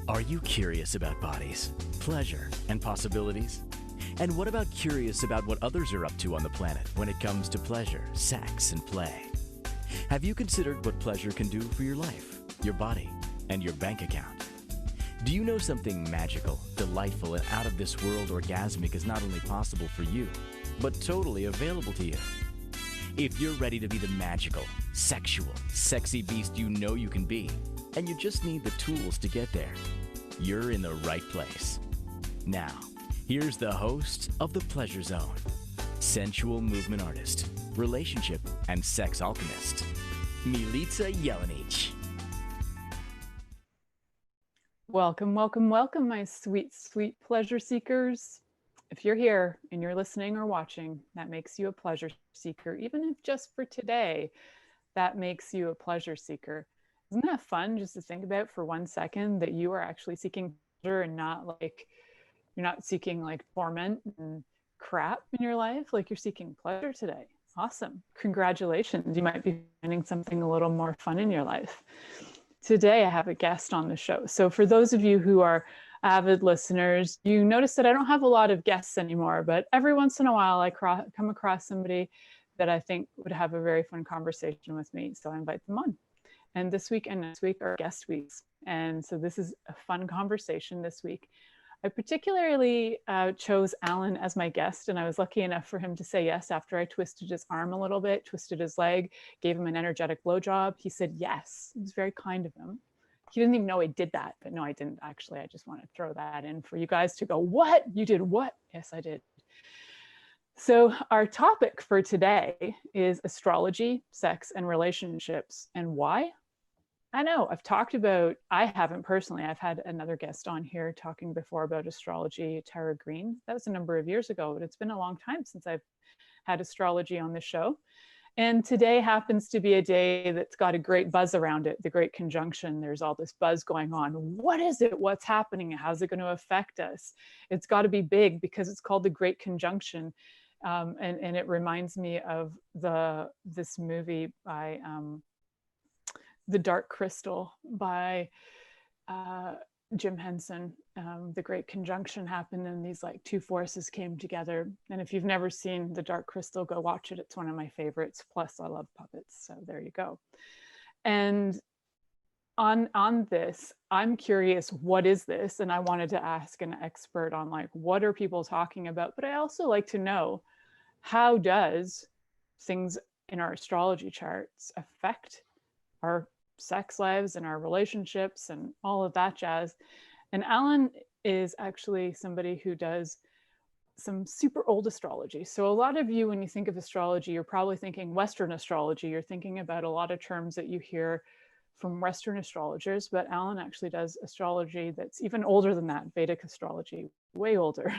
Are you curious about bodies, pleasure, and possibilities? And what about curious about what others are up to on the planet when it comes to pleasure, sex, and play? Have you considered what pleasure can do for your life, your body, and your bank account? Do you know something magical, delightful, and out of this world orgasmic is not only possible for you, but totally available to you? If you're ready to be the magical, sexual, sexy beast you know you can be, and you just need the tools to get there, you're in the right place. Now, here's the host of The Pleasure Zone, sensual movement artist, relationship and sex alchemist, Milica Jelenic. Welcome, welcome, welcome, my sweet, sweet pleasure seekers. If you're here and you're listening or watching, that makes you a pleasure seeker. Even if just for today, that makes you a pleasure seeker. Isn't that fun just to think about for 1 second that you are actually seeking pleasure and not like, you're not seeking like torment and crap in your life, like you're seeking pleasure today. Awesome. Congratulations. You might be finding something a little more fun in your life. Today, I have a guest on the show. So for those of you who are avid listeners, you notice that I don't have a lot of guests anymore, but every once in a while I come across somebody that I think would have a very fun conversation with me. So I invite them on. And this week and next week are guest weeks. And so this is a fun conversation this week. I particularly chose Alan as my guest, and I was lucky enough for him to say yes after I twisted his arm a little bit, twisted his leg, gave him an energetic blowjob. He said yes. It was very kind of him. He didn't even know I did that, but no, I didn't actually. I just want to throw that in for you guys to go, what? You did what? Yes, I did. So our topic for today is astrology, sex, and relationships. And why? I know I haven't personally, I've had another guest on here talking before about astrology, Tara Green. That was a number of years ago, but it's been a long time since I've had astrology on the show. And today happens to be a day that's got a great buzz around it, the Great Conjunction. There's all this buzz going on. What is it? What's happening? How's it going to affect us? It's got to be big because it's called the Great Conjunction. And it reminds me of this movie by The Dark Crystal by Jim Henson. The Great Conjunction happened and these like two forces came together. And if you've never seen The Dark Crystal, go watch it. It's one of my favorites. Plus I love puppets. So there you go. And on this, I'm curious, what is this? And I wanted to ask an expert on like, what are people talking about? But I also like to know, how does things in our astrology charts affect our sex lives and our relationships and all of that jazz? And Alan is actually somebody who does some super old astrology. So a lot of you, when you think of astrology, you're probably thinking Western astrology. You're thinking about a lot of terms that you hear from Western astrologers, but Alan actually does astrology that's even older than that, Vedic astrology, way older.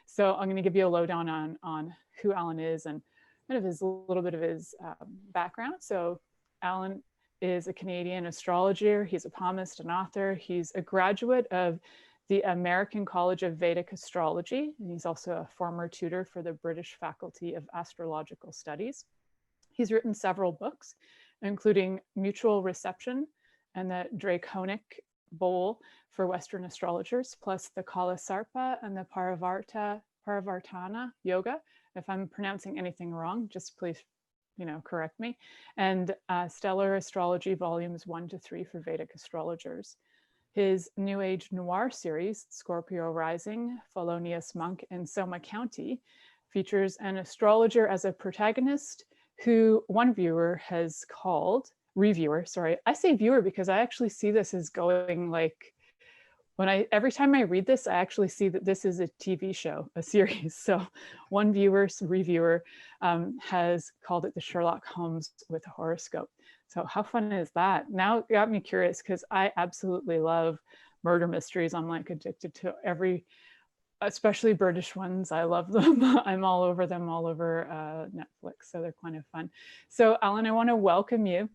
So I'm going to give you a lowdown on who Alan is and kind of a little bit of his background. So Alan is a Canadian astrologer. He's a palmist, an author. He's a graduate of the American College of Vedic Astrology. And he's also a former tutor for the British Faculty of Astrological Studies. He's written several books, including Mutual Reception and the Draconic Bowl for Western astrologers, plus the Kala Sarpa and the Parivartana Yoga. If I'm pronouncing anything wrong, just please correct me, and Stellar Astrology Volumes 1 to 3 for Vedic astrologers. His New Age Noir series, Scorpio Rising, Felonious Monk, and Soma County, features an astrologer as a protagonist who one viewer has called, reviewer, sorry, I say viewer because I actually see this as going like, every time I read this, I actually see that this is a TV show, a series. So one reviewer has called it the Sherlock Holmes with a horoscope. So how fun is that? Now it got me curious because I absolutely love murder mysteries. I'm like addicted to especially British ones. I love them. I'm all over them, all over Netflix. So they're kind of fun. So Alan, I want to welcome you.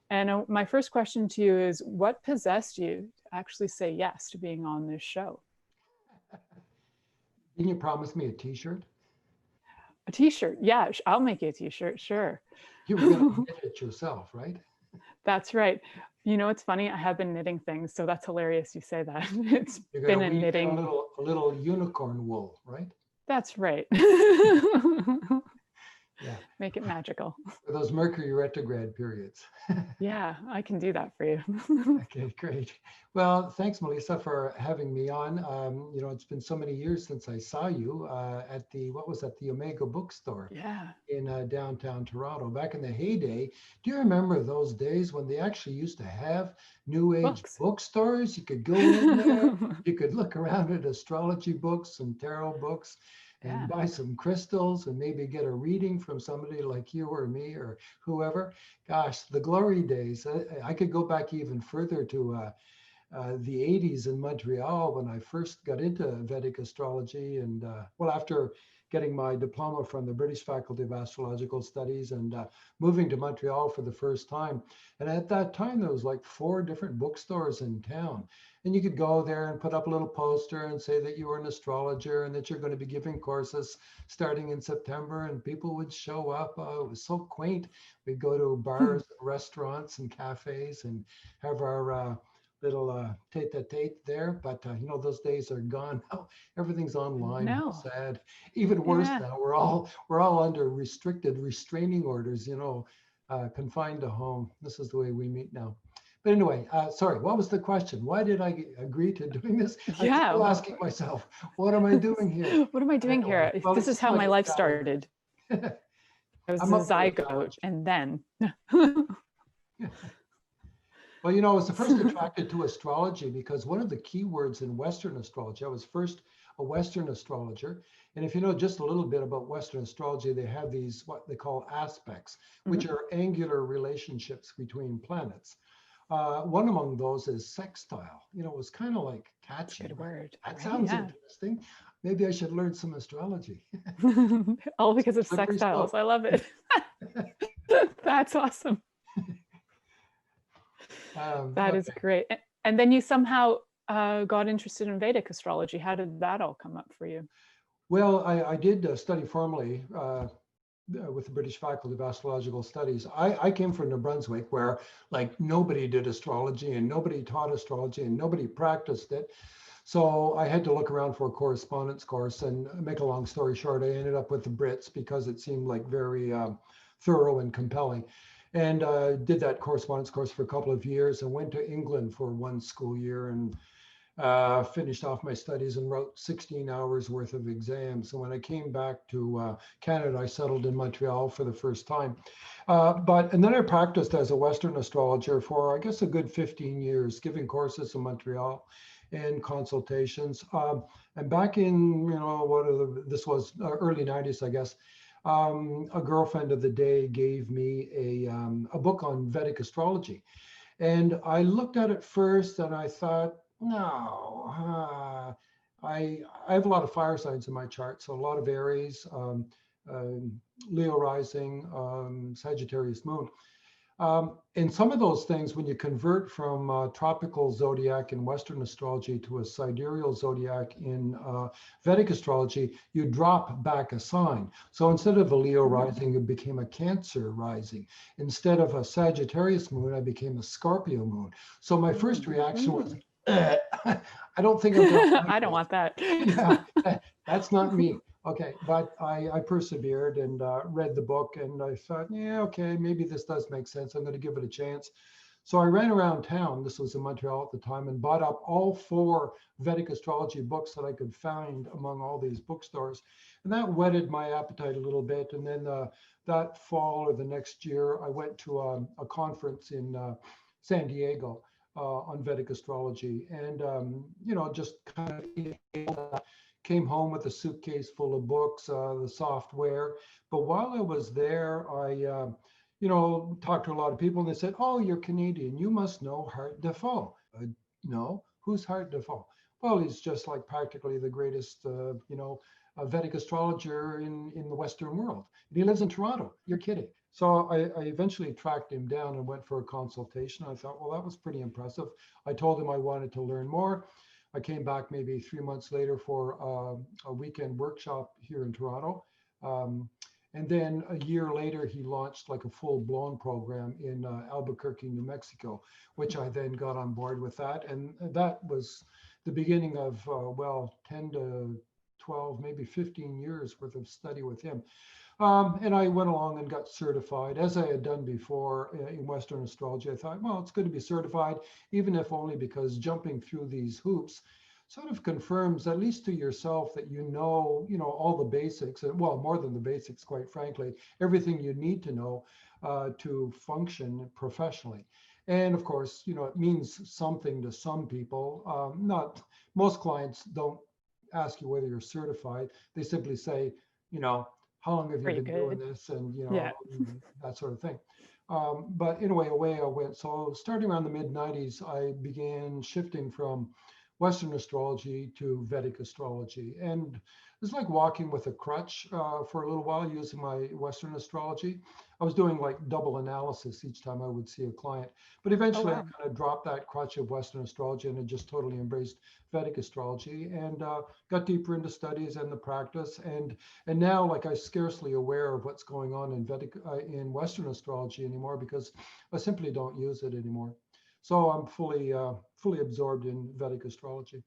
And my first question to you is, what possessed you to actually say yes to being on this show? Didn't you promise me a t-shirt? A t-shirt, yeah, I'll make you a t-shirt, sure. You were going to knit it yourself, right? That's right. You know, it's funny. I have been knitting things, so that's hilarious. You say that. It's You're been gonna a weave in knitting. a little unicorn wool, right? That's right. Yeah, Make it magical. for those Mercury retrograde periods. Yeah, I can do that for you. Okay, great. Well, thanks, Melissa, for having me on. It's been so many years since I saw you at the Omega Bookstore Yeah. in downtown Toronto. Back in the heyday, do you remember those days when they actually used to have New Age Books. bookstores? You could go in there, you could look around at astrology books and tarot books and Yeah. buy some crystals and maybe get a reading from somebody like you or me or whoever. Gosh, the glory days. I could go back even further to the 80s in Montreal when I first got into Vedic astrology. And after getting my diploma from the British Faculty of Astrological Studies and moving to Montreal for the first time. And at that time, there was like 4 different bookstores in town. And you could go there and put up a little poster and say that you were an astrologer and that you're going to be giving courses starting in September. And people would show up. It was so quaint. We'd go to bars, restaurants, and cafes and have our little tete-a-tete there, but those days are gone now. Everything's online. How No. sad. Even worse Yeah. now. We're all under restraining orders. Confined to home. This is the way we meet now. But anyway, sorry. What was the question? Why did I agree to doing this? I'm Yeah. still asking myself, what am I doing here? What am I doing here? Well, This is how my life started. I was I'm a up for the zygote, challenge. and then. Well, I was first attracted to astrology because one of the key words in Western astrology, I was first a Western astrologer. And if you know just a little bit about Western astrology, they have these, what they call aspects, which are angular relationships between planets. One among those is sextile. It was kind of like catchy. Good word. That Right? sounds Yeah. interesting. Maybe I should learn some astrology. All because of Slippery sextiles. slope. I love it. That's awesome. That is Okay. great. And then you somehow got interested in Vedic astrology. How did that all come up for you? Well, I did study formally with the British Faculty of Astrological Studies. I came from New Brunswick, where like nobody did astrology and nobody taught astrology and nobody practiced it. So I had to look around for a correspondence course, and make a long story short, I ended up with the Brits because it seemed like very thorough and compelling. And did that correspondence course for a couple of years and went to England for 1 school year and finished off my studies and wrote 16 hours worth of exams. So when I came back to Canada, I settled in Montreal for the first time. And then I practiced as a Western astrologer for, I guess, a good 15 years, giving courses in Montreal and consultations. And back in, this was early 90s, I guess. A girlfriend of the day gave me a book on Vedic astrology. And I looked at it first and I thought, no, I have a lot of fire signs in my chart. So a lot of Aries, Leo rising, Sagittarius moon. And some of those things, when you convert from tropical zodiac in Western astrology to a sidereal zodiac in Vedic astrology, you drop back a sign. So instead of a Leo rising, it became a Cancer rising. Instead of a Sagittarius moon, I became a Scorpio moon. So my first reaction was, I don't think I'm going to like I don't this. want that. Yeah, that's not me. Okay, but I persevered and read the book, and I thought, yeah, okay, maybe this does make sense. I'm going to give it a chance. So I ran around town, this was in Montreal at the time, and bought up all 4 Vedic astrology books that I could find among all these bookstores. And that whetted my appetite a little bit. And then that fall or the next year, I went to a conference in San Diego on Vedic astrology. And, just kind of came home with a suitcase full of books, the software. But while I was there, I, talked to a lot of people, and they said, "Oh, you're Canadian. You must know Hart Defoe." No, who's Hart Defoe? Well, he's just like practically the greatest, Vedic astrologer in the Western world. And he lives in Toronto. You're kidding. So I eventually tracked him down and went for a consultation. I thought, well, that was pretty impressive. I told him I wanted to learn more. I came back maybe 3 months later for a weekend workshop here in Toronto. And then a year later, he launched like a full-blown program in Albuquerque, New Mexico, which I then got on board with that. And that was the beginning of, 10 to 12, maybe 15 years worth of study with him. And I went along and got certified, as I had done before in Western astrology. I thought, well, it's good to be certified, even if only because jumping through these hoops sort of confirms, at least to yourself, that you know all the basics, and well, more than the basics, quite frankly, everything you need to know to function professionally. And of course, it means something to some people. Not most clients don't ask you whether you're certified. They simply say, how long have you been doing this, and Yeah. that sort of thing. But anyway, away I went. So starting around the mid 90s, I began shifting from Western astrology to Vedic astrology. And it was like walking with a crutch for a little while using my Western astrology. I was doing like double analysis each time I would see a client. But eventually I kind of dropped that crutch of Western astrology and I just totally embraced Vedic astrology and got deeper into studies and the practice. And now, like, I'm scarcely aware of what's going on in Vedic in Western astrology anymore because I simply don't use it anymore. So I'm fully absorbed in Vedic astrology.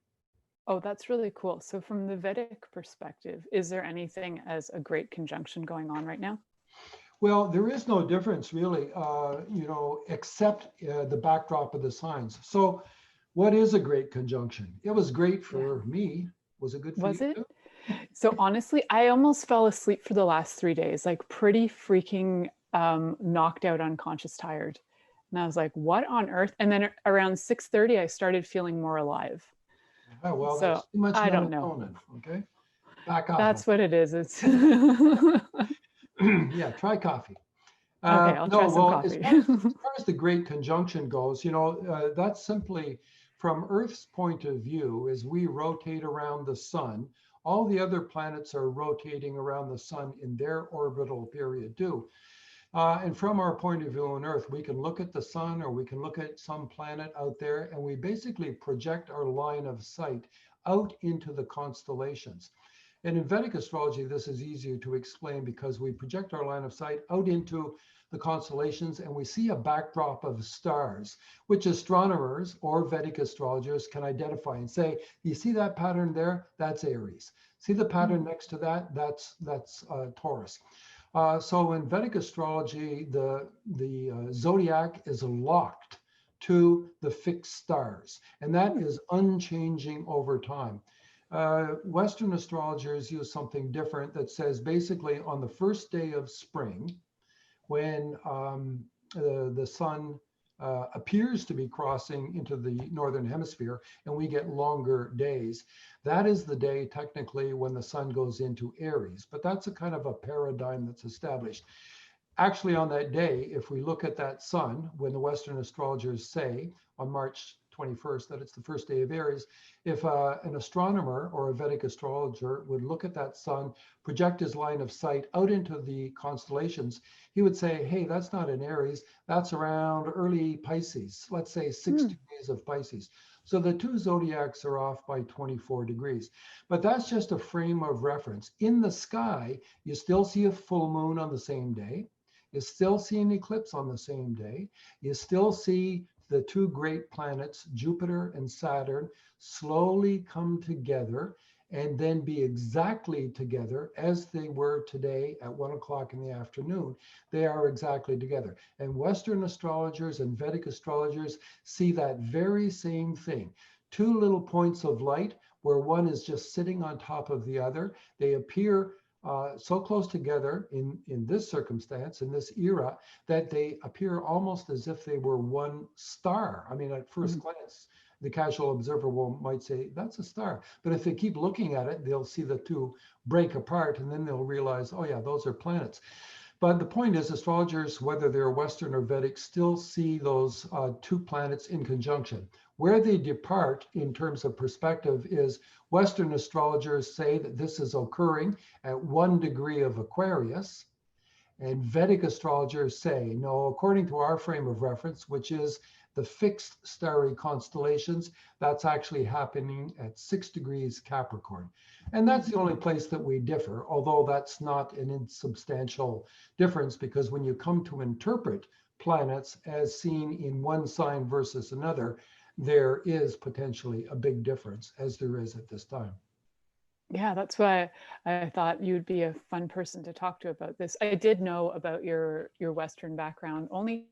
Oh, that's really cool. So from the Vedic perspective, is there anything as a great conjunction going on right now? Well, there is no difference really, except the backdrop of the signs. So what is a great conjunction? It was great for me. Was it good for you too? So honestly, I almost fell asleep for the last 3 days, like pretty freaking knocked out, unconscious, tired. And I was like, what on earth? And then around 6:30, I started feeling more alive. Oh, well, So that's too much I don't know. melatonin. Okay. Back off. That's what it is. It's yeah, try coffee. Okay, I'll try some coffee. As far as the great conjunction goes, that's simply from Earth's point of view, as we rotate around the sun, all the other planets are rotating around the sun in their orbital period too. And from our point of view on Earth, we can look at the sun or we can look at some planet out there, and we basically project our line of sight out into the constellations. And in Vedic astrology, this is easier to explain because we project our line of sight out into the constellations and we see a backdrop of stars, which astronomers or Vedic astrologers can identify and say, you see that pattern there? That's Aries. See the pattern next to that? That's Taurus. So in Vedic astrology, the zodiac is locked to the fixed stars, and that is unchanging over time. Western astrologers use something different that says basically on the first day of spring, when the sun appears to be crossing into the northern hemisphere and we get longer days, that is the day technically when the sun goes into Aries. But that's a kind of a paradigm that's established. Actually, on that day, if we look at that sun, when the Western astrologers say on March 21st that it's the first day of Aries, if an astronomer or a Vedic astrologer would look at that sun, project his line of sight out into the constellations, he would say, hey, that's not in Aries, that's around early Pisces, let's say 6 degrees of Pisces. So the two zodiacs are off by 24 degrees. But that's just a frame of reference. In the sky, you still see a full moon on the same day. You still see an eclipse on the same day. You still see the two great planets, Jupiter and Saturn, slowly come together and then be exactly together as they were today at 1 o'clock in the afternoon. They are exactly together. And Western astrologers and Vedic astrologers see that very same thing. Two little points of light where one is just sitting on top of the other. They appear so close together in this circumstance, in this era, that they appear almost as if they were one star. I mean, at first glance, the casual observer might say, that's a star. But if they keep looking at it, they'll see the two break apart, and then they'll realize, oh yeah, those are planets. But the point is, astrologers, whether they're Western or Vedic, still see those two planets in conjunction. Where they depart in terms of perspective is Western astrologers say that this is occurring at 1 degree of Aquarius, And Vedic astrologers say, no, according to our frame of reference, which is the fixed starry constellations, that's actually happening at 6 degrees Capricorn. And that's the only place that we differ, although that's not an insubstantial difference, because when you come to interpret planets as seen in one sign versus another, there is potentially a big difference, as there is at this time. Yeah, that's why I thought you'd be a fun person to talk to about this. I did know about your Western background only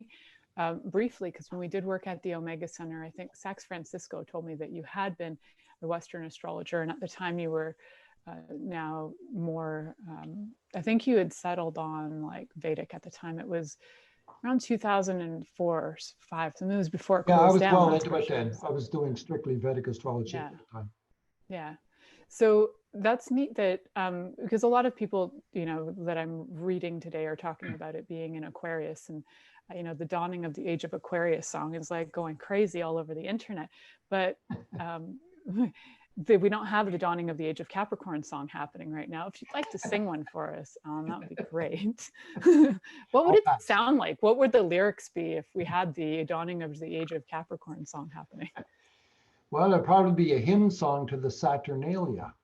briefly, because when we did work at the Omega Center, I think Sax Francisco told me that you had been a Western astrologer, and at the time you were now more, I think you had settled on like Vedic at the time. It was around 2004 or 5, so it was before it closed down. Yeah, I was well into it then. I was doing strictly Vedic astrology at the time. Yeah. So that's neat that, because a lot of people, you know, that I'm reading today are talking about it being in Aquarius, and, you know, the dawning of the age of Aquarius song is like going crazy all over the internet. But we don't have the dawning of the age of Capricorn song happening right now. If you'd like to sing one for us, that would be great. What would it sound like? What would the lyrics be if we had the dawning of the age of Capricorn song happening? Well, it'd probably be a hymn song to the Saturnalia,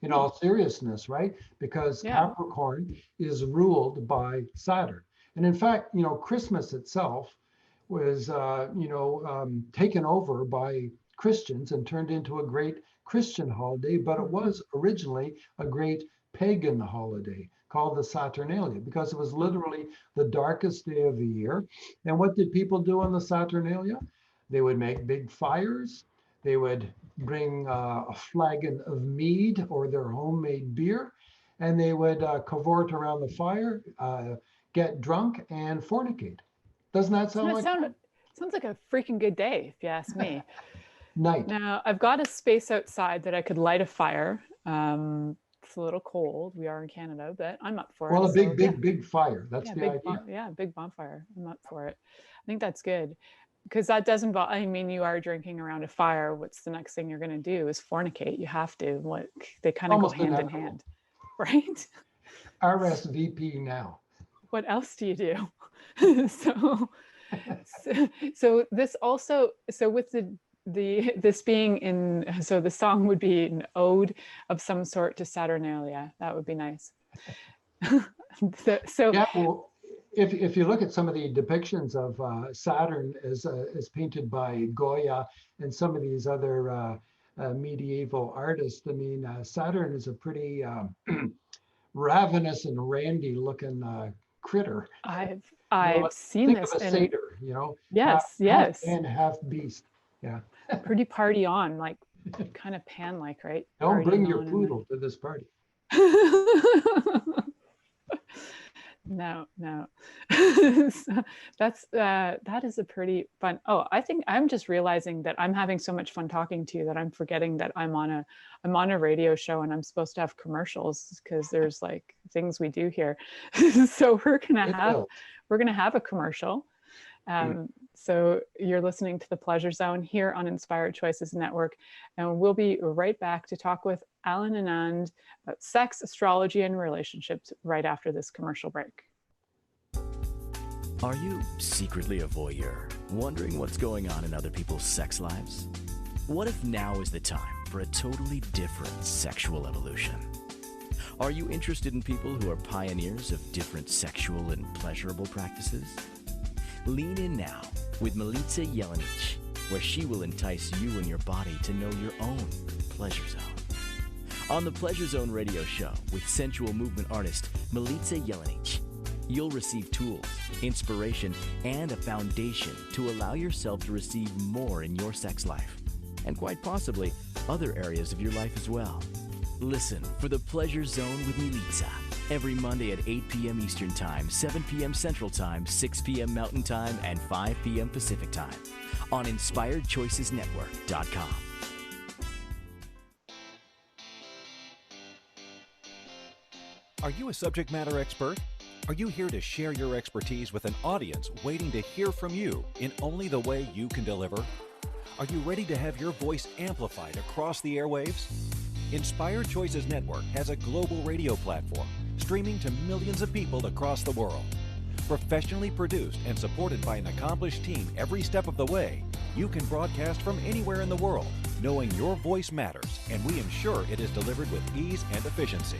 in all seriousness, right? Because Capricorn is ruled by Saturn. And in fact, you know, Christmas itself was, taken over by Christians and turned into a great Christian holiday, but it was originally a great pagan holiday called the Saturnalia, because it was literally the darkest day of the year. And what did people do on the Saturnalia? They would make big fires. They would bring a flagon of mead or their homemade beer, and they would cavort around the fire, get drunk, and fornicate. Doesn't that sound like? Sounds like a freaking good day, if you ask me. Night. Now, I've got a space outside that I could light a fire. It's a little cold. We are in Canada, but I'm up for it. Well, a big fire. That's the idea. Big bonfire. I'm up for it. I think that's good. Because that doesn't involve, I mean, you are drinking around a fire. What's the next thing you're going to do is fornicate. You have to. They kind of go hand in hand, right? RSVP now. What else do you do? So this also, so with this being in, so the song would be an ode of some sort to Saturnalia. That would be nice. Yeah, well, if you look at some of the depictions of Saturn as painted by Goya and some of these other medieval artists, I mean, Saturn is a pretty ravenous and randy looking critter. I've seen this. Think of a satyr, you know. Yes, half man, half beast. Yeah. Pretty party on, like kind of pan-like, right? Don't bring your poodle to this party. No. So that is a pretty fun. Oh, I think I'm just realizing that I'm having so much fun talking to you that I'm forgetting that I'm on a radio show and I'm supposed to have commercials, because there's like things we do here. So we're gonna have a commercial. So you're listening to The Pleasure Zone here on Inspired Choices Network, and we'll be right back to talk with Alan Annand about sex, astrology, and relationships right after this commercial break. Are you secretly a voyeur, wondering what's going on in other people's sex lives? What if now is the time for a totally different sexual evolution? Are you interested in people who are pioneers of different sexual and pleasurable practices? Lean in now with Milica Jelenic, where she will entice you and your body to know your own pleasure zone. On the Pleasure Zone radio show with sensual movement artist Milica Jelenic, you'll receive tools, inspiration, and a foundation to allow yourself to receive more in your sex life, and quite possibly other areas of your life as well. Listen for the Pleasure Zone with Milica every Monday at 8 p.m. Eastern Time, 7 p.m. Central Time, 6 p.m. Mountain Time, and 5 p.m. Pacific Time on InspiredChoicesNetwork.com. Are you a subject matter expert? Are you here to share your expertise with an audience waiting to hear from you in only the way you can deliver? Are you ready to have your voice amplified across the airwaves? Inspired Choices Network has a global radio platform streaming to millions of people across the world. Professionally produced and supported by an accomplished team every step of the way, you can broadcast from anywhere in the world, knowing your voice matters, and we ensure it is delivered with ease and efficiency.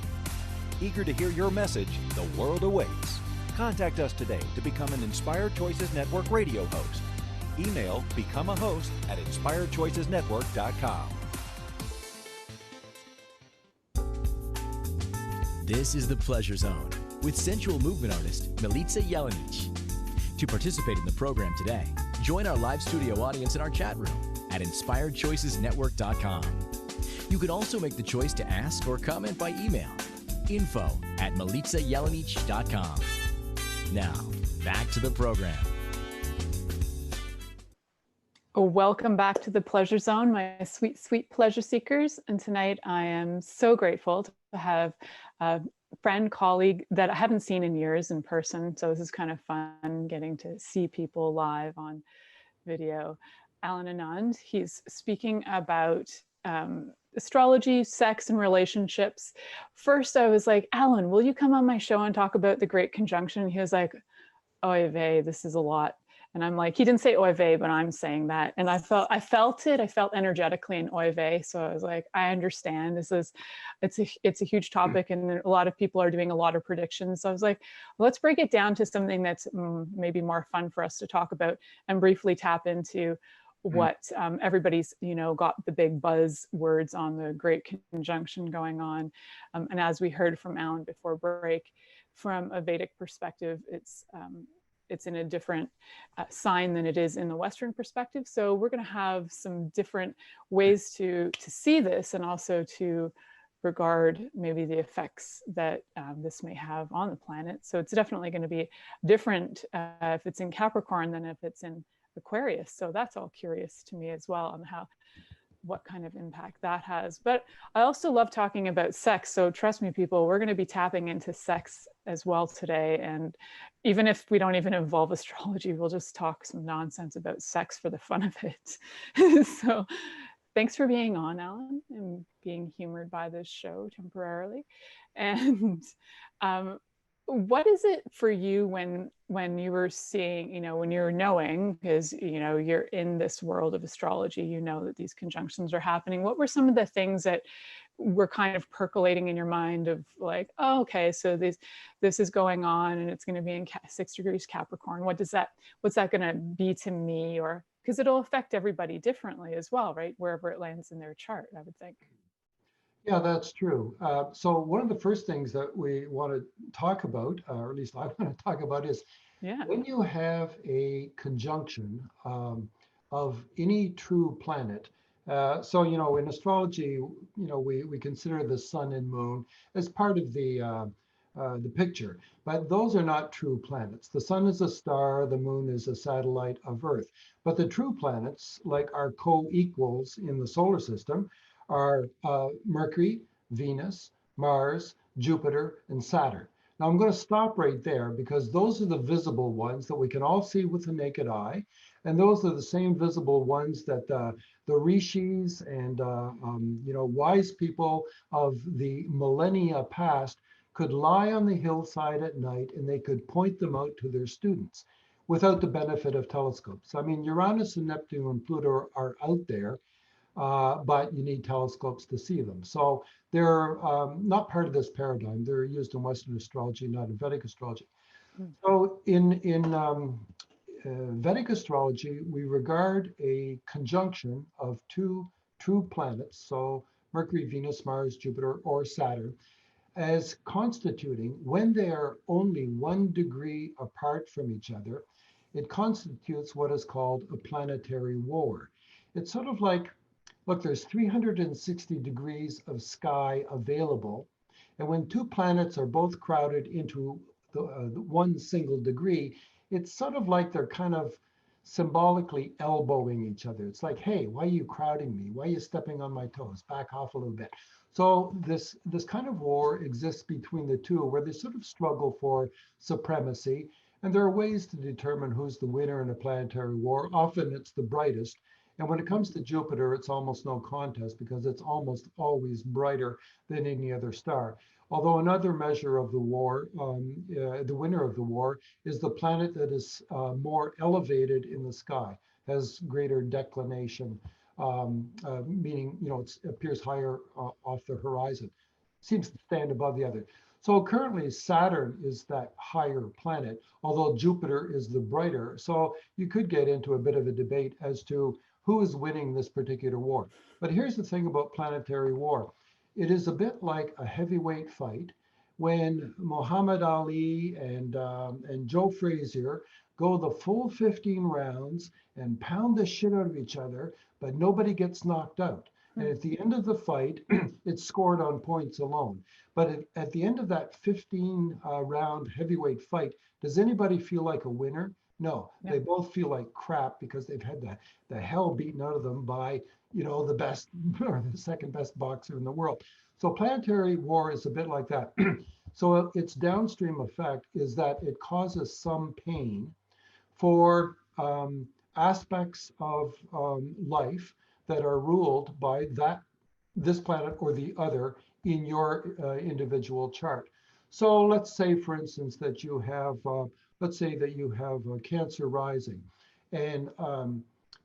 Eager to hear your message, the world awaits. Contact us today to become an Inspired Choices Network radio host. Email become a host at inspiredchoicesnetwork.com. This is The Pleasure Zone with sensual movement artist Milica Jelenic. To participate in the program today, join our live studio audience in our chat room at inspiredchoicesnetwork.com. You can also make the choice to ask or comment by email, info@milicajelenic.com. Now, back to the program. Welcome back to the Pleasure Zone, my sweet, sweet pleasure seekers. And tonight I am so grateful to have a friend, colleague that I haven't seen in years in person. So this is kind of fun getting to see people live on video. Annand, he's speaking about astrology, sex, and relationships. First, I was like, Alan, will you come on my show and talk about the Great Conjunction? He was like, oy vey, this is a lot. And I'm like, he didn't say oy vey, but I'm saying that. And I felt it. I felt energetically in oy vey. So I was like, I understand. It's a huge topic, and a lot of people are doing a lot of predictions. So I was like, well, let's break it down to something that's maybe more fun for us to talk about, and briefly tap into what everybody's, got the big buzz words on the Great Conjunction going on. And as we heard from Alan before break, from a Vedic perspective, it's in a different sign than it is in the Western perspective. So we're going to have some different ways to see this, and also to regard maybe the effects that this may have on the planet. So it's definitely going to be different if it's in Capricorn than if it's in Aquarius. So that's all curious to me as well, on what kind of impact that has. But I also love talking about sex. So trust me, people, we're going to be tapping into sex as well today. And even if we don't even involve astrology, we'll just talk some nonsense about sex for the fun of it. So thanks for being on, Alan, and being humored by this show temporarily. And what is it for you when you were seeing, when you're knowing, because, you're in this world of astrology, that these conjunctions are happening. What were some of the things that were kind of percolating in your mind of like, oh, okay, so this is going on and it's going to be in 6 degrees Capricorn. What's that going to be to me? Or because it'll affect everybody differently as well, right? Wherever it lands in their chart, I would think. Yeah, that's true. So one of the first things that we want to talk about, or at least I want to talk about, is when you have a conjunction of any true planet. So, in astrology, we consider the sun and moon as part of the picture, but those are not true planets. The sun is a star, the moon is a satellite of Earth. But the true planets, like our co-equals in the solar system, are Mercury, Venus, Mars, Jupiter, and Saturn. Now I'm going to stop right there, because those are the visible ones that we can all see with the naked eye. And those are the same visible ones that the rishis and wise people of the millennia past could lie on the hillside at night, and they could point them out to their students without the benefit of telescopes. I mean, Uranus and Neptune and Pluto are out there, but you need telescopes to see them. So they're not part of this paradigm. They're used in Western astrology, not in Vedic astrology. So in Vedic astrology, we regard a conjunction of 2 true planets, so Mercury, Venus, Mars, Jupiter, or Saturn, as constituting, when they are only 1 degree apart from each other, it constitutes what is called a planetary war. It's sort of like, look, there's 360 degrees of sky available. And when 2 planets are both crowded into the 1 single degree, it's sort of like they're kind of symbolically elbowing each other. It's like, hey, why are you crowding me? Why are you stepping on my toes? Back off a little bit. So this kind of war exists between the 2, where they sort of struggle for supremacy. And there are ways to determine who's the winner in a planetary war. Often it's the brightest. And when it comes to Jupiter, it's almost no contest, because it's almost always brighter than any other star. Although another measure of the war, the winner of the war, is the planet that is more elevated in the sky, has greater declination, meaning, it appears higher off the horizon, seems to stand above the other. So currently Saturn is that higher planet, although Jupiter is the brighter. So you could get into a bit of a debate as to who is winning this particular war. But here's the thing about planetary war. It is a bit like a heavyweight fight when Muhammad Ali and Joe Frazier go the full 15 rounds and pound the shit out of each other, but nobody gets knocked out. And at the end of the fight, it's scored on points alone. But at the end of that 15 round heavyweight fight, does anybody feel like a winner? No, they both feel like crap because they've had the hell beaten out of them by, the best or the second best boxer in the world. So planetary war is a bit like that. So its downstream effect is that it causes some pain for aspects of life that are ruled by this planet or the other in your individual chart. So let's say, for instance, that you have, Cancer rising, and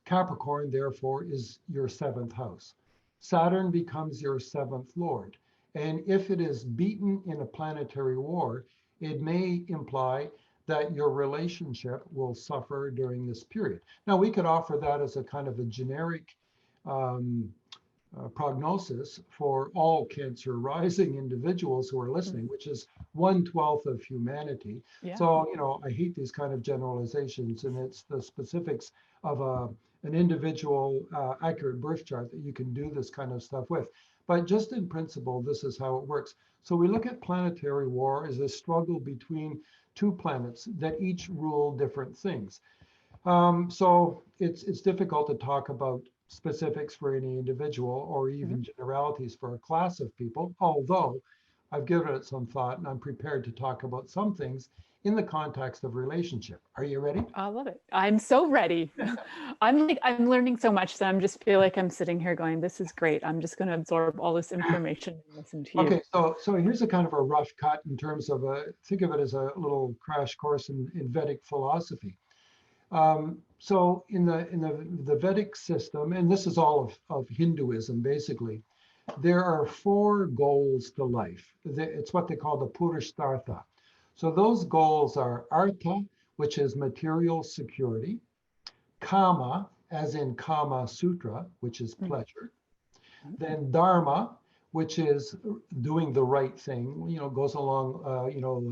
Capricorn, therefore, is your 7th house. Saturn becomes your 7th lord. And if it is beaten in a planetary war, it may imply that your relationship will suffer during this period. Now, we could offer that as a kind of a generic prognosis for all Cancer rising individuals who are listening, which is 1/12 of humanity. Yeah. So, I hate these kind of generalizations, and it's the specifics of an individual accurate birth chart that you can do this kind of stuff with. But just in principle, this is how it works. So we look at planetary war as a struggle between two planets that each rule different things. So it's difficult to talk about specifics for any individual or even generalities for a class of people, although I've given it some thought and I'm prepared to talk about some things in the context of relationship. Are you ready? I love it. I'm so ready. I'm learning so much, so I'm just feel like I'm sitting here going, this is great. I'm just going to absorb all this information and listen to you. Okay, so here's a kind of a rough cut in terms of think of it as a little crash course in Vedic philosophy. So in the Vedic system, and this is all of Hinduism basically, there are 4 goals to life. It's what they call the Purushartha. So those goals are Artha, which is material security, Kama, as in Kama Sutra, which is pleasure, then Dharma, which is doing the right thing, goes along,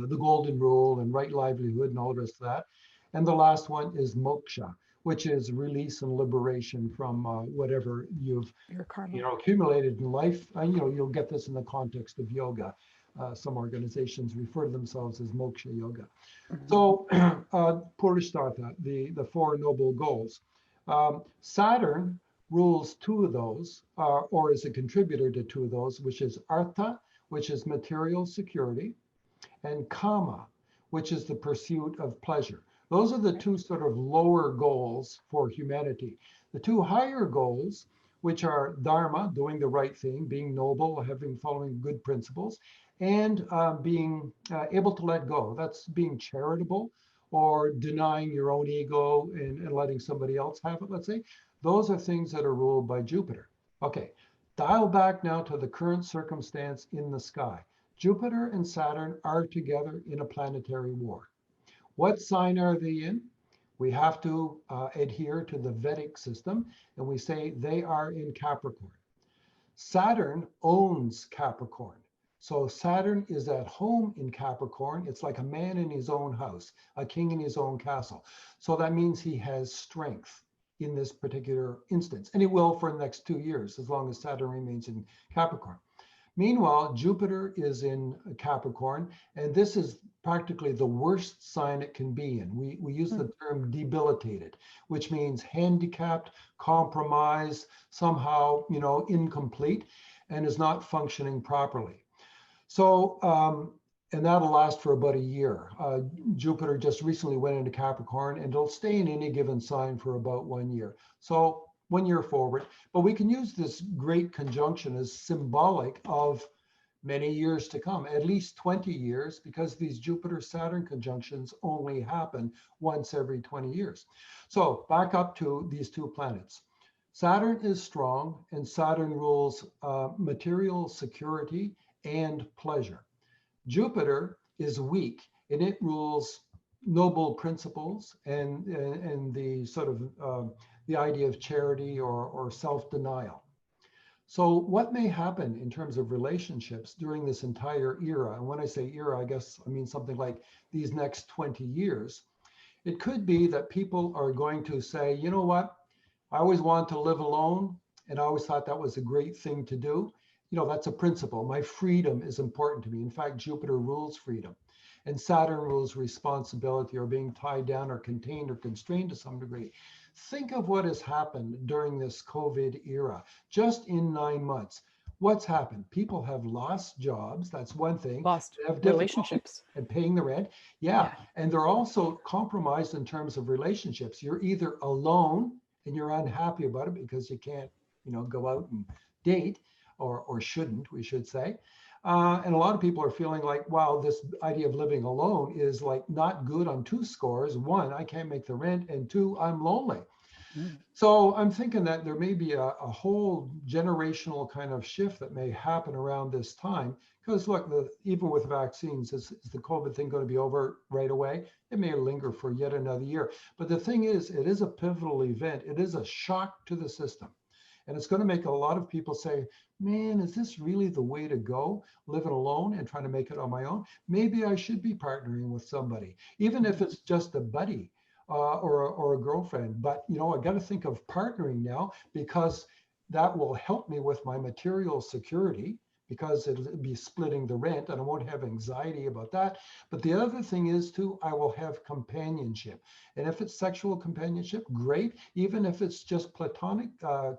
the golden rule and right livelihood and all the rest of that. And the last one is Moksha, which is release and liberation from whatever you've accumulated in life. You'll get this in the context of yoga. Some organizations refer to themselves as Moksha Yoga. So Purushartha, the 4 noble goals. Saturn rules 2 of those, or is a contributor to 2 of those, which is Artha, which is material security, and Kama, which is the pursuit of pleasure. Those are the 2 sort of lower goals for humanity. The 2 higher goals, which are Dharma, doing the right thing, being noble, following good principles, and being able to let go. That's being charitable or denying your own ego and letting somebody else have it, let's say. Those are things that are ruled by Jupiter. Okay, dial back now to the current circumstance in the sky. Jupiter and Saturn are together in a planetary war. What sign are they in? We have to adhere to the Vedic system, and we say they are in Capricorn. Saturn owns Capricorn. So Saturn is at home in Capricorn. It's like a man in his own house, a king in his own castle. So that means he has strength in this particular instance, and he will for the next 2 years, as long as Saturn remains in Capricorn. Meanwhile, Jupiter is in Capricorn, and this is practically the worst sign it can be in. We use the term debilitated, which means handicapped, compromised, somehow, incomplete, and is not functioning properly. So, and that'll last for about a year. Jupiter just recently went into Capricorn, and it'll stay in any given sign for about 1 year. So 1 year forward, but we can use this great conjunction as symbolic of many years to come, at least 20 years, because these Jupiter-Saturn conjunctions only happen once every 20 years. So back up to these two planets. Saturn is strong, and Saturn rules material security and pleasure. Jupiter is weak, and it rules noble principles and the sort of the idea of charity or self-denial. So what may happen in terms of relationships during this entire era? And when I say era, I guess I mean something like these next 20 years. It could be that people are going to say, you know what? I always wanted to live alone, and I always thought that was a great thing to do. You know, that's a principle. My freedom is important to me. In fact, Jupiter rules freedom, and Saturn rules responsibility or being tied down or contained or constrained to some degree. Think of what has happened during this COVID era, just in 9 months. What's happened? People have lost jobs. That's one thing. Lost They have relationships and paying the rent. Yeah. And they're also compromised in terms of relationships. You're either alone and you're unhappy about it because you can't, you know, go out and date, or shouldn't, we should say. And a lot of people are feeling like, wow, this idea of living alone is like not good on two scores. One, I can't make the rent, and two, I'm lonely. So I'm thinking that there may be a whole generational kind of shift that may happen around this time. Because look, even with vaccines, is the COVID thing going to be over right away? It may linger for yet another year. But the thing is, it is a pivotal event. It is a shock to the system. And it's going to make a lot of people say, man, is this really the way to go? Living alone and trying to make it on my own? Maybe I should be partnering with somebody, even if it's just a buddy or a girlfriend. But, you know, I got to think of partnering now, because that will help me with my material security, because it'll be splitting the rent and I won't have anxiety about that. But the other thing is too, I will have companionship. And if it's sexual companionship, great. Even if it's just platonic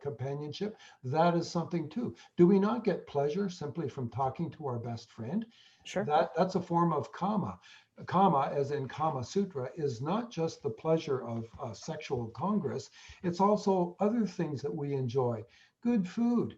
companionship, that is something too. Do we not get pleasure simply from talking to our best friend? Sure. That's a form of kama. Kama, as in Kama Sutra, is not just the pleasure of sexual congress. It's also other things that we enjoy. Good food,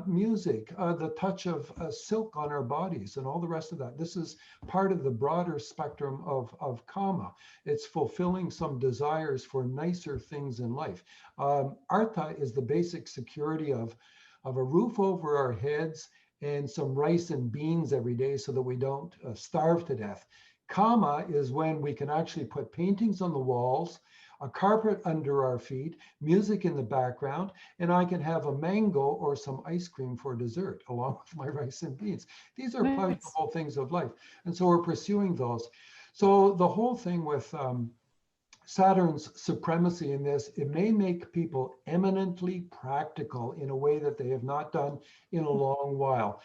music, the touch of silk on our bodies, and all the rest of that. This is part of the broader spectrum of Kama. It's fulfilling some desires for nicer things in life. Artha is the basic security of a roof over our heads and some rice and beans every day so that we don't starve to death. Kama is when we can actually put paintings on the walls, a carpet under our feet, music in the background, and I can have a mango or some ice cream for dessert along with my rice and beans. These are pleasurable things of life. And so we're pursuing those. So the whole thing with Saturn's supremacy in this, it may make people eminently practical in a way that they have not done in a long while,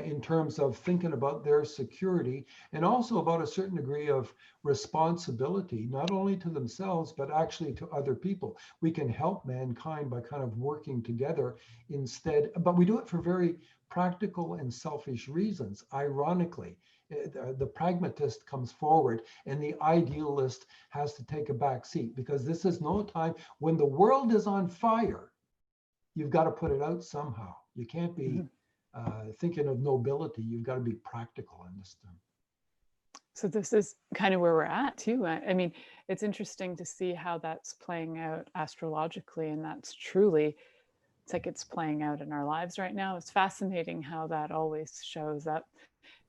in terms of thinking about their security and also about a certain degree of responsibility, not only to themselves, but actually to other people. We can help mankind by kind of working together instead, but we do it for very practical and selfish reasons, ironically. The pragmatist comes forward and the idealist has to take a back seat, because this is no time when the world is on fire. You've got to put it out somehow. You can't be thinking of nobility. You've got to be practical in this time. So this is kind of where we're at too. I mean, it's interesting to see how that's playing out astrologically, and that's truly, it's like it's playing out in our lives right now. It's fascinating how that always shows up.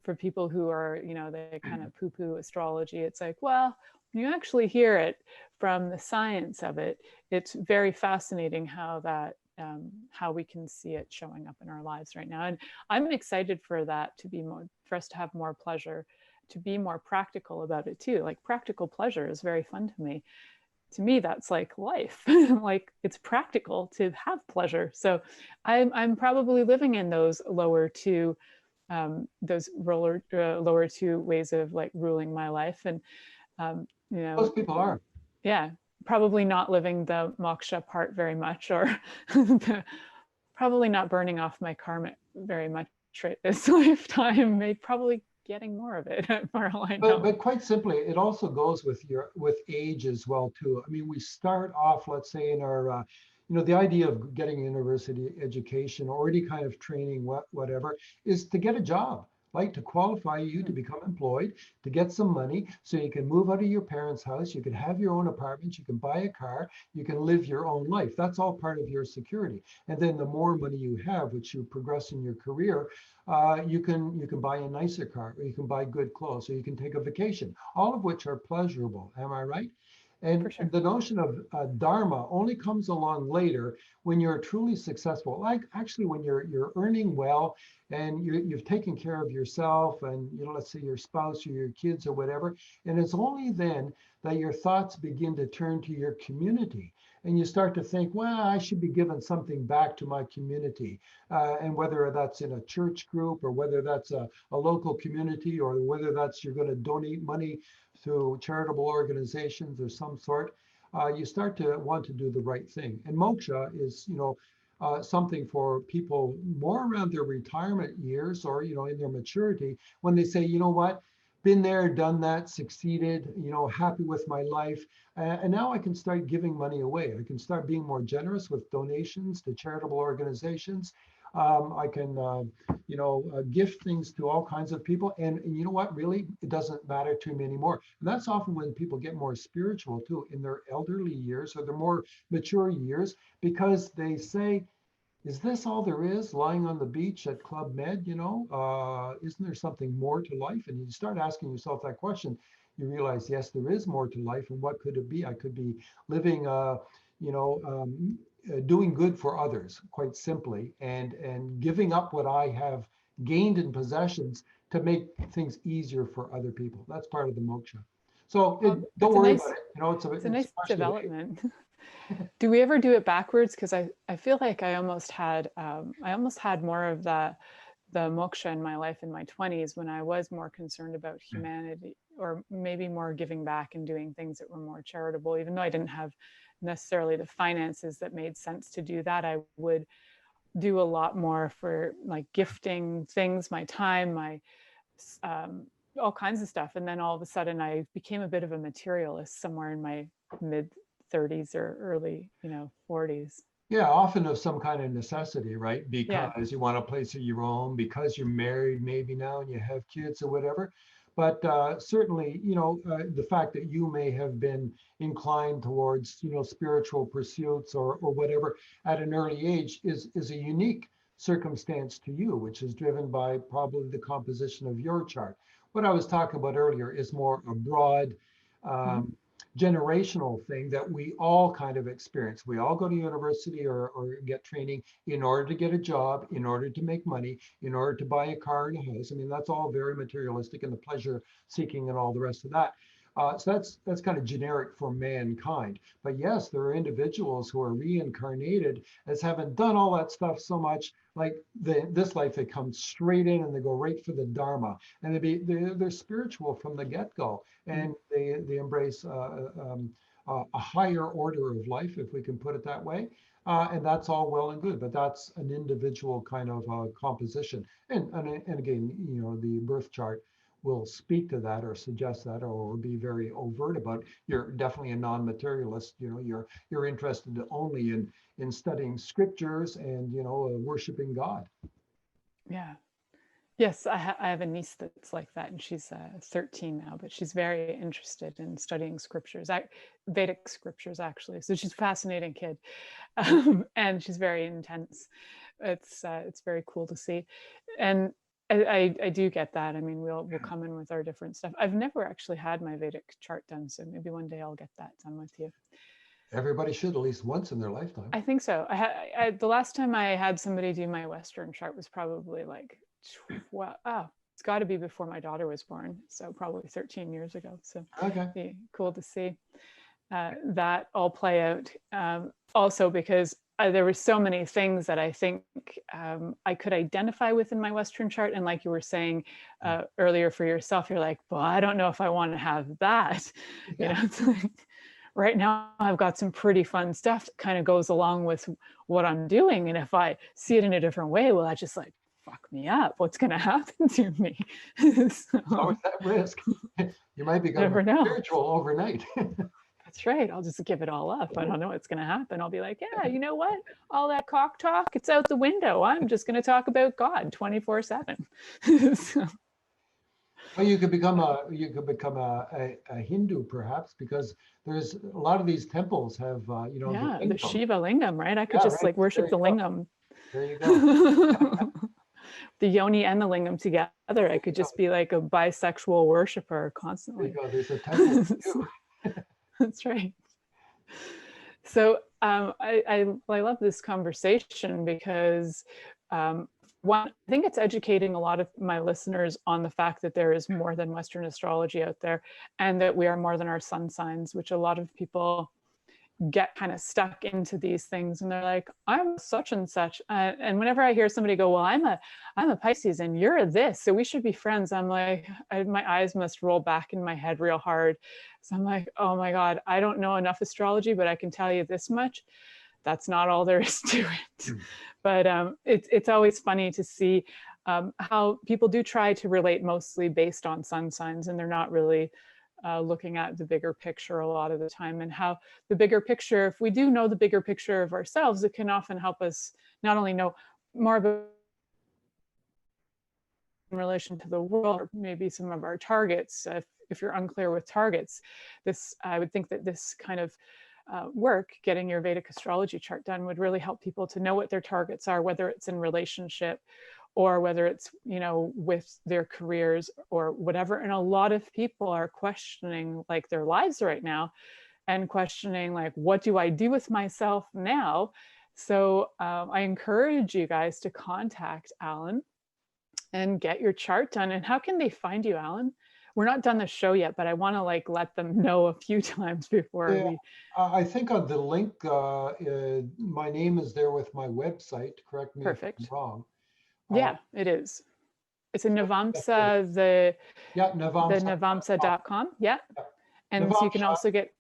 For people who are, you know, they kind of poo-poo astrology, it's like, well, when you actually hear it from the science of it, it's very fascinating how that, how we can see it showing up in our lives right now. And I'm excited for that to be more, for us to have more pleasure, to be more practical about it too. Like practical pleasure is very fun to me. To me, that's like life. Like it's practical to have pleasure. So I'm probably living in those lower two lower two ways of like ruling my life. And you know, Most people are. Yeah, probably not living the moksha part very much, or probably not burning off my karma very much right this lifetime. Maybe probably getting more of it for all I know. But quite simply, it also goes with age as well too. I mean, we start off, let's say, in our the idea of getting a university education or any kind of training, whatever, is to get a job, like to qualify you to become employed, to get some money so you can move out of your parents' house, you can have your own apartment, you can buy a car, you can live your own life. That's all part of your security. And then the more money you have, which you progress in your career, you can buy a nicer car, or you can buy good clothes, or you can take a vacation, all of which are pleasurable. Am I right? And sure. the notion of dharma only comes along later when you're truly successful. Like actually, when you're earning well and you've taken care of yourself and let's say your spouse or your kids or whatever, and it's only then that your thoughts begin to turn to your community. And you start to think, well, I should be giving something back to my community. And whether that's in a church group or whether that's a local community or whether that's you're going to donate money through charitable organizations or some sort, you start to want to do the right thing. And moksha is, something for people more around their retirement years or, in their maturity, when they say, you know what, been there, done that, succeeded, happy with my life. And now I can start giving money away. I can start being more generous with donations to charitable organizations. I can, gift things to all kinds of people. And you know what, really, it doesn't matter to me anymore. And that's often when people get more spiritual too, in their elderly years or their more mature years, because they say, is this all there is lying on the beach at Club Med? Isn't there something more to life? And you start asking yourself that question, you realize, yes, there is more to life. And what could it be? I could be living, doing good for others, quite simply, and giving up what I have gained in possessions to make things easier for other people. That's part of the moksha. So don't worry about it. It's a nice development. Do we ever do it backwards? Because I feel like I almost had more of the moksha in my life in my 20s when I was more concerned about humanity, or maybe more giving back and doing things that were more charitable. Even though I didn't have necessarily the finances that made sense to do that, I would do a lot more for like gifting things, my time, my all kinds of stuff. And then all of a sudden I became a bit of a materialist somewhere in my mid 30s or early 40s. Yeah, often of some kind of necessity, right? Because you want a place of your own, because you're married maybe now and you have kids or whatever. But certainly, the fact that you may have been inclined towards, spiritual pursuits or whatever at an early age is a unique circumstance to you, which is driven by probably the composition of your chart. What I was talking about earlier is more a broad generational thing that we all kind of experience. We all go to university or get training in order to get a job, in order to make money, in order to buy a car and a house. I mean, that's all very materialistic, and the pleasure seeking and all the rest of that. So that's kind of generic for mankind. But yes, there are individuals who are reincarnated as having done all that stuff so much, like this life, they come straight in and they go right for the Dharma, and they're spiritual from the get-go, and they embrace a higher order of life, if we can put it that way. And that's all well and good, but that's an individual kind of composition. And again, the birth chart will speak to that or suggest that or be very overt about. You're definitely a non-materialist. You're interested only in studying scriptures and worshiping God. Yeah. Yes, I have a niece that's like that, and she's 13 now, but she's very interested in studying scriptures, Vedic scriptures, actually. So she's a fascinating kid, and she's very intense. It's very cool to see, and I do get that. I mean, we'll come in with our different stuff. I've never actually had my Vedic chart done, so maybe one day I'll get that done with you. Everybody should at least once in their lifetime. I think so. The last time I had somebody do my Western chart was probably like, it's got to be before my daughter was born, so probably 13 years ago. So okay, be cool to see that all play out. Also, because there were so many things that I think I could identify with in my Western chart, and like you were saying earlier for yourself, you're like, well, I don't know if I want to have that. Yeah. It's like, right now I've got some pretty fun stuff that kind of goes along with what I'm doing, and if I see it in a different way, well, that just like fuck me up. What's going to happen to me? Always that risk. You might become spiritual overnight. That's right. I'll just give it all up. I don't know what's going to happen. I'll be like, yeah, you know what? All that cock talk, it's out the window. I'm just going to talk about God 24/7. So, Well, you could become a Hindu perhaps, because there's a lot of these temples have yeah, the the lingam. Shiva lingam, right? I could Yeah, just right. like worship There the you go. lingam. There you go. The yoni and the lingam together. I could just be like a bisexual worshiper There you constantly. go. There's a temple too. That's right. So I love this conversation because one, I think it's educating a lot of my listeners on the fact that there is more than Western astrology out there, and that we are more than our sun signs, which a lot of people get kind of stuck into these things, and they're like, I'm such and such, and whenever I hear somebody go, well, I'm a Pisces and you're a this, so we should be friends, I'm like, my eyes must roll back in my head real hard. So I'm like, oh my God, I don't know enough astrology, but I can tell you this much, that's not all there is to it. But it's always funny to see how people do try to relate mostly based on sun signs, and they're not really looking at the bigger picture a lot of the time, and how the bigger picture, if we do know the bigger picture of ourselves, it can often help us not only know more about in relation to the world, or maybe some of our targets. If you're unclear with targets, I would think that this kind of work, getting your Vedic astrology chart done, would really help people to know what their targets are, whether it's in relationship or whether it's, with their careers or whatever. And a lot of people are questioning like their lives right now, and questioning like, what do I do with myself now? So I encourage you guys to contact Alan and get your chart done. And how can they find you, Alan? We're not done the show yet, but I want to like let them know a few times before we. I think on the link, my name is there with my website. Correct me if I'm wrong. Yeah, it is. It's a Navamsa, the Navamsa.com. Yeah. And Navamsa, so you can also get,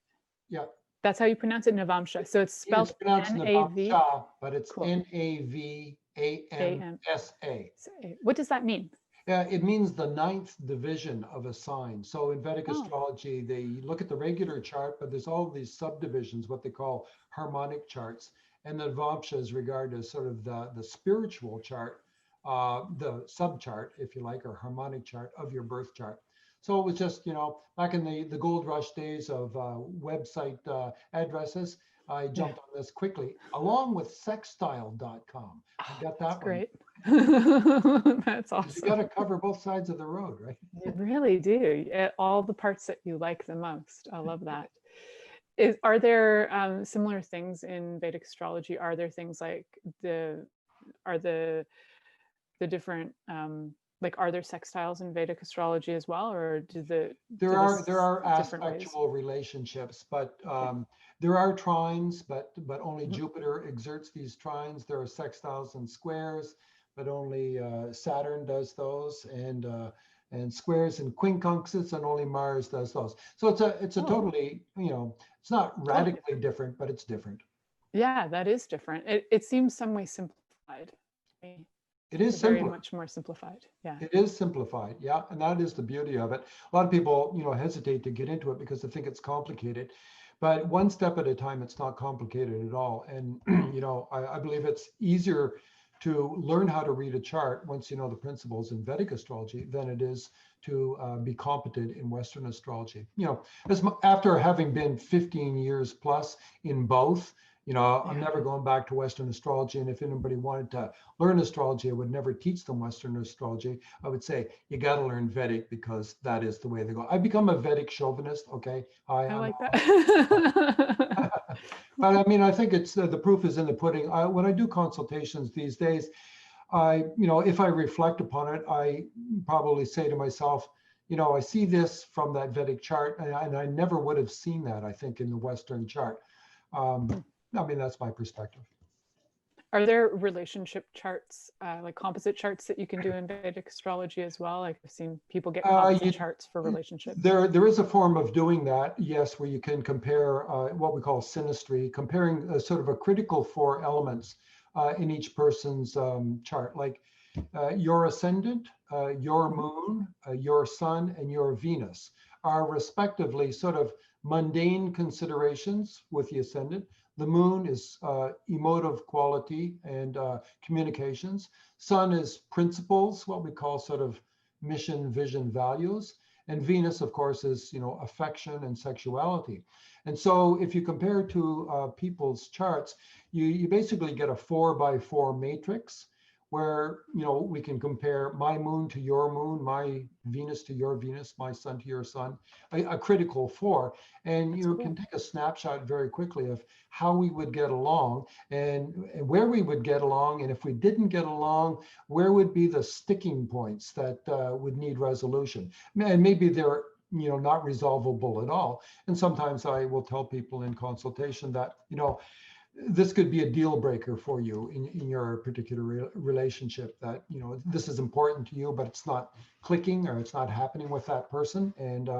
that's how you pronounce it, Navamsa. So it's spelled N-A-V. Navamsa, but it's Cool. N-A-V-A-M-S-A. What does that mean? It means the 9th division of a sign. So in Vedic astrology, they look at the regular chart, but there's all these subdivisions, what they call harmonic charts. And the Navamsa is regarded as sort of the spiritual chart, the subchart, if you like, or harmonic chart of your birth chart. So it was just, back in the gold rush days of website addresses, I jumped on this quickly, along with sextile.com. I got that Great. That's awesome. You got to cover both sides of the road, right? You really do. All the parts that you like the most. I love that. Are there similar things in Vedic astrology? Are there things like the different are there sextiles in Vedic astrology as well, or there are aspectual relationships, but there are trines, but only Jupiter exerts these trines. There are sextiles and squares, but only Saturn does those, and squares and quincunxes, and only Mars does those. So it's a totally, it's not radically different, but it's different. Yeah, that is different. It seems some way simplified. It is very much more simplified. Yeah. It is simplified. Yeah. And that is the beauty of it. A lot of people, hesitate to get into it because they think it's complicated, but one step at a time, it's not complicated at all. And, I believe it's easier to learn how to read a chart once you know the principles in Vedic astrology than it is to be competent in Western astrology. After having been 15 years plus in both, I'm never going back to Western astrology. And if anybody wanted to learn astrology, I would never teach them Western astrology. I would say, you got to learn Vedic because that is the way they go. I've become a Vedic chauvinist. Okay. I like that. But I think it's the proof is in the pudding. When I do consultations these days, if I reflect upon it, I probably say to myself, I see this from that Vedic chart, and I never would have seen that, I think, in the Western chart. That's my perspective. Are there relationship charts, like composite charts that you can do in Vedic astrology as well? Like I've seen people get composite charts for relationships. There is a form of doing that, yes, where you can compare what we call synastry, comparing sort of a critical 4 elements in each person's chart, like your ascendant, your moon, your sun, and your Venus are respectively sort of mundane considerations with the ascendant. The moon is emotive quality and communications. Sun is principles, what we call sort of mission, vision, values. And Venus, of course, is, affection and sexuality. And so if you compare to people's charts, you basically get a 4x4 matrix where, we can compare my moon to your moon, my Venus to your Venus, my sun to your sun, a critical 4. And you can take a snapshot very quickly of how we would get along and where we would get along. And if we didn't get along, where would be the sticking points that would need resolution? And maybe they're not resolvable at all. And sometimes I will tell people in consultation that, this could be a deal breaker for you in your particular relationship, that, this is important to you, but it's not clicking or it's not happening with that person. And,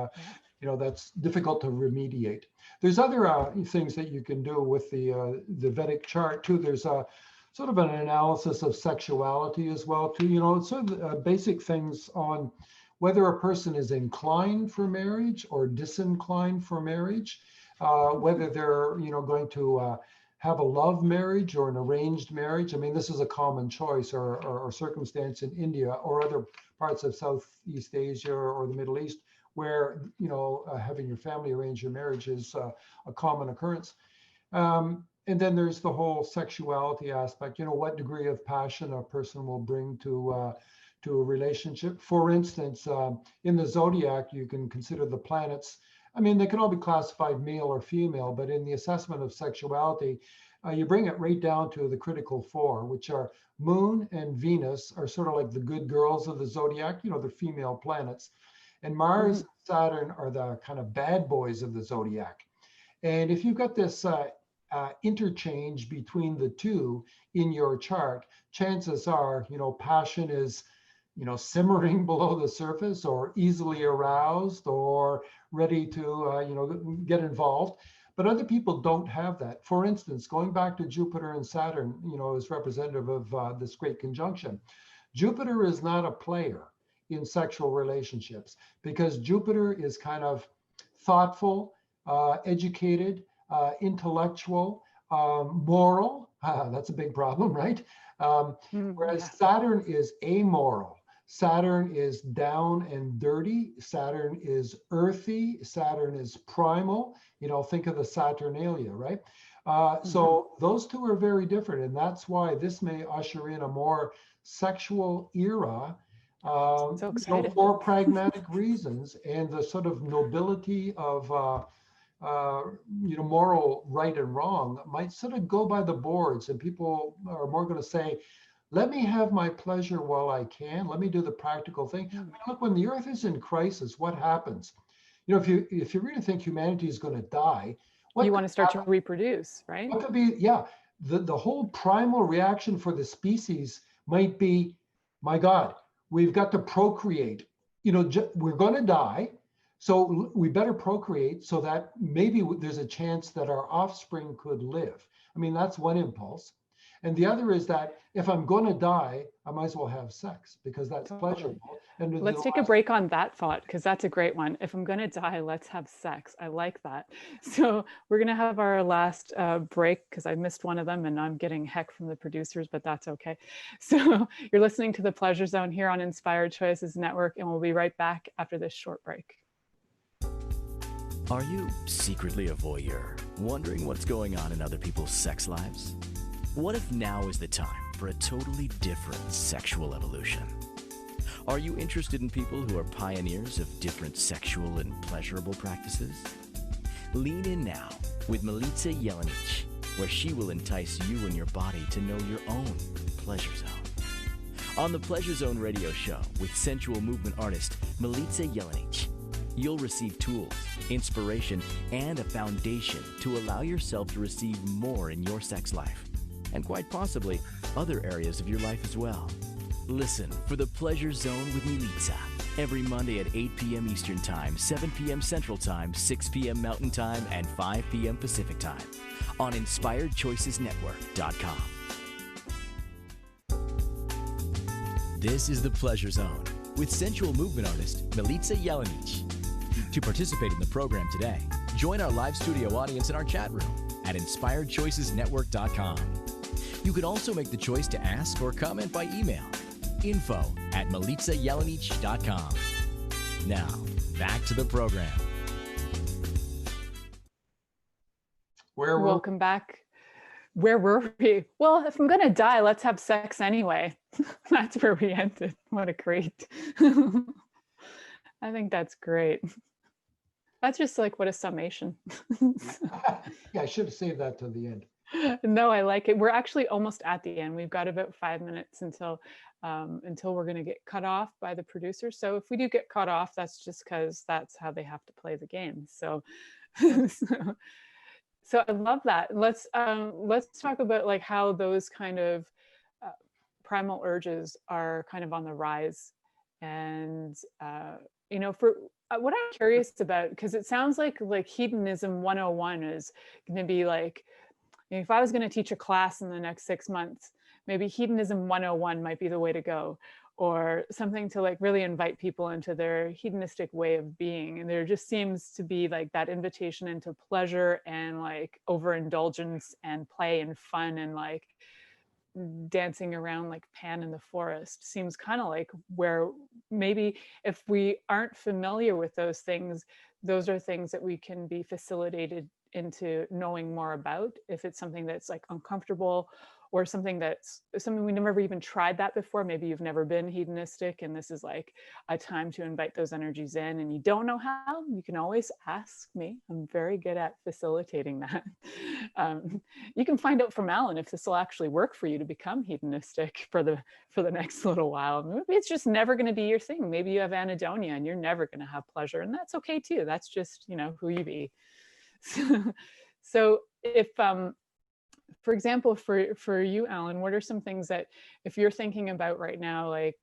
that's difficult to remediate. There's other things that you can do with the Vedic chart too. There's a sort of an analysis of sexuality as well too, sort of basic things on whether a person is inclined for marriage or disinclined for marriage, whether they're, going to have a love marriage or an arranged marriage. I mean, this is a common choice or circumstance in India or other parts of Southeast Asia or the Middle East, where, having your family arrange your marriage is a common occurrence. And then there's the whole sexuality aspect, what degree of passion a person will bring to a relationship. For instance, in the zodiac, you can consider the planets. I mean, they can all be classified male or female, but in the assessment of sexuality, you bring it right down to the critical 4, which are Moon and Venus are sort of like the good girls of the zodiac, the female planets. And Mars and Saturn are the kind of bad boys of the zodiac. And if you've got this interchange between the two in your chart, chances are, passion is simmering below the surface or easily aroused or ready to, get involved. But other people don't have that. For instance, going back to Jupiter and Saturn, is representative of this great conjunction. Jupiter is not a player in sexual relationships because Jupiter is kind of thoughtful, educated, intellectual, moral. That's a big problem, right? Whereas Saturn is amoral. Saturn is down and dirty. Saturn is earthy. Saturn is primal. Think of the Saturnalia, right? So those two are very different. And that's why this may usher in a more sexual era for pragmatic reasons, and the sort of nobility of moral right and wrong might sort of go by the boards, and people are more going to say, let me have my pleasure while I can. Let me do the practical thing. I mean, look, when the earth is in crisis, what happens? If you really think humanity is going to die, you want to start to reproduce, right? What could be, the whole primal reaction for the species might be, my God, we've got to procreate. We're going to die. So we better procreate so that maybe there's a chance that our offspring could live. I mean, that's one impulse. And the other is that if I'm going to die, I might as well have sex because that's pleasurable. And let's take a break on that thought, because that's a great one. If I'm going to die, let's have sex. I like that. So we're going to have our last break because I missed one of them and I'm getting heck from the producers, but that's okay. So you're listening to The Pleasure Zone here on Inspired Choices Network, and we'll be right back after this short break. Are you secretly a voyeur, wondering what's going on in other people's sex lives? What if now is the time for a totally different sexual evolution? Are you interested in people who are pioneers of different sexual and pleasurable practices? Lean in now with Milica, Jelenic, where she will entice you and your body to know your own pleasure zone. On the Pleasure Zone radio show with sensual movement artist Milica Jelenic, you'll receive tools, inspiration, and a foundation to allow yourself to receive more in your sex life, and quite possibly other areas of your life as well. Listen for The Pleasure Zone with Milica every Monday at 8 p.m. Eastern Time, 7 p.m. Central Time, 6 p.m. Mountain Time, and 5 p.m. Pacific Time on InspiredChoicesNetwork.com. This is The Pleasure Zone with sensual movement artist Milica Jelenic. To participate in the program today, Join our live studio audience in our chat room at inspiredchoicesnetwork.com. You can also make the choice to ask or comment by email, info@milicajelenic.com. Now, back to the program. Welcome back. Where were we? Well, if I'm going to die, let's have sex anyway. That's where we ended. What a great. I think that's great. That's just like, what a summation. Yeah, I should have saved that to the end. No, I like it. We're actually almost at the end. We've got about 5 minutes until we're going to get cut off by the producer. So if we do get cut off, that's just because that's how they have to play the game. So, so I love that. Let's talk about like how those kind of primal urges are kind of on the rise, and you know, for what I'm curious about, because it sounds like hedonism 101 is going to be like, if I was going to teach a class in the next 6 months, maybe hedonism 101 might be the way to go, or something to like really invite people into their hedonistic way of being. And there just seems to be like that invitation into pleasure and like overindulgence and play and fun and like dancing around like Pan in the forest seems kind of like where maybe if we aren't familiar with those things, those are things that we can be facilitated into knowing more about. If it's something that's like uncomfortable, or something we never even tried that before, maybe you've never been hedonistic and this is like a time to invite those energies in and you don't know how, you can always ask me. I'm very good at facilitating that. You can find out from Alan if this will actually work for you to become hedonistic for the next little while. Maybe it's just never going to be your thing. Maybe you have anhedonia and you're never going to have pleasure, and that's okay too. That's just, you know, who you be. So if for example, for you, Alan, what are some things that if you're thinking about right now, like,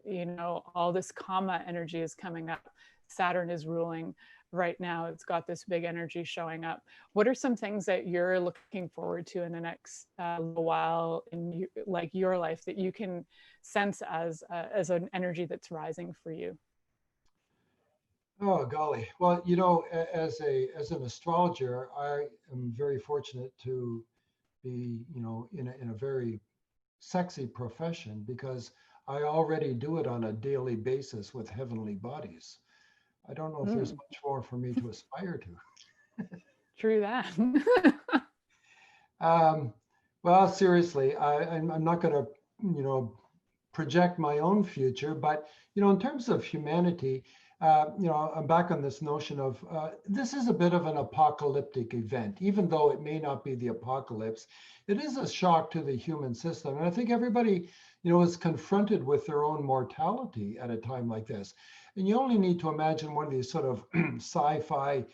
you know, all this karma energy is coming up, Saturn is ruling right now, it's got this big energy showing up. What are some things that you're looking forward to in the next little while in your life that you can sense as an energy that's rising for you? Oh, golly. Well, you know, as an astrologer, I am very fortunate to be, you know, in a very sexy profession, because I already do it on a daily basis with heavenly bodies. I don't know if there's much more for me to aspire to. True that. Well, seriously, I'm not going to, you know, project my own future, but, you know, in terms of humanity, you know, I'm back on this notion of this is a bit of an apocalyptic event, even though it may not be the apocalypse. It is a shock to the human system. And I think everybody, you know, is confronted with their own mortality at a time like this. And you only need to imagine one of these sort of sci-fi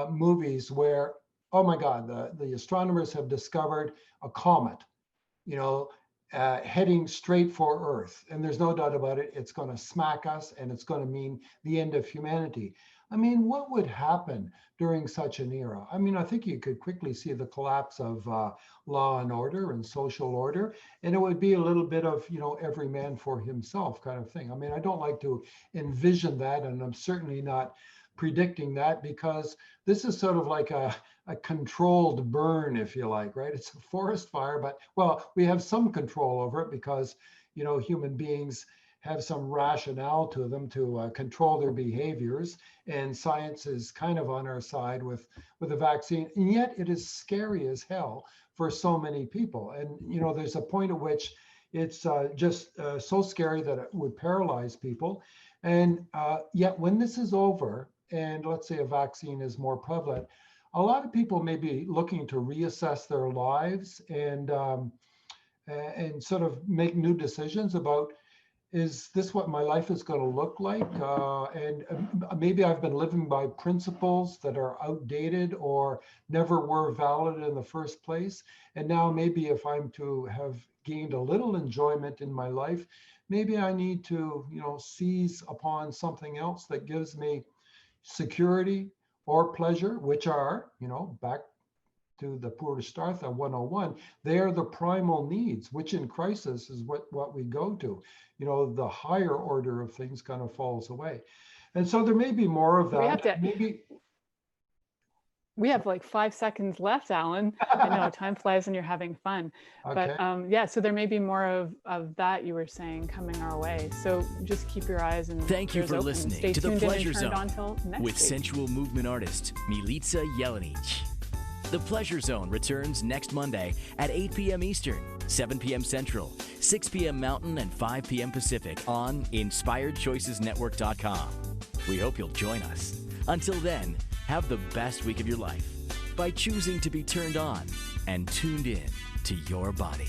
movies where, oh my God, the astronomers have discovered a comet, you know, heading straight for Earth. And there's no doubt about it, it's going to smack us and it's going to mean the end of humanity. I mean, what would happen during such an era? I mean, I think you could quickly see the collapse of law and order and social order. And it would be a little bit of, you know, every man for himself kind of thing. I mean, I don't like to envision that, and I'm certainly not predicting that, because this is sort of like a controlled burn, if you like, right? It's a forest fire, but, well, we have some control over it because, you know, human beings have some rationale to them to control their behaviors, and science is kind of on our side with a vaccine, and yet it is scary as hell for so many people. And, you know, there's a point at which it's just so scary that it would paralyze people. And yet when this is over, and let's say a vaccine is more prevalent, a lot of people may be looking to reassess their lives and sort of make new decisions about, is this what my life is going to look like? And maybe I've been living by principles that are outdated or never were valid in the first place. And now maybe if I'm to have gained a little enjoyment in my life, maybe I need to, you know, seize upon something else that gives me security or pleasure, which are, you know, back to the Purushartha 101, they are the primal needs, which in crisis is what we go to. You know, the higher order of things kind of falls away. And so there may be more of that. We have like 5 seconds left, Alan. I know time flies when you're having fun. Okay. But yeah, so there may be more of that you were saying coming our way. So just keep your eyes and Thank you ears for open. listening Stay to The tuned in and Pleasure turned on Zone till next with week. sensual movement artist Milica Jelenic. The Pleasure Zone returns next Monday at 8 p.m. Eastern, 7 p.m. Central, 6 p.m. Mountain, and 5 p.m. Pacific on InspiredChoicesNetwork.com. We hope you'll join us. Until then, have the best week of your life by choosing to be turned on and tuned in to your body.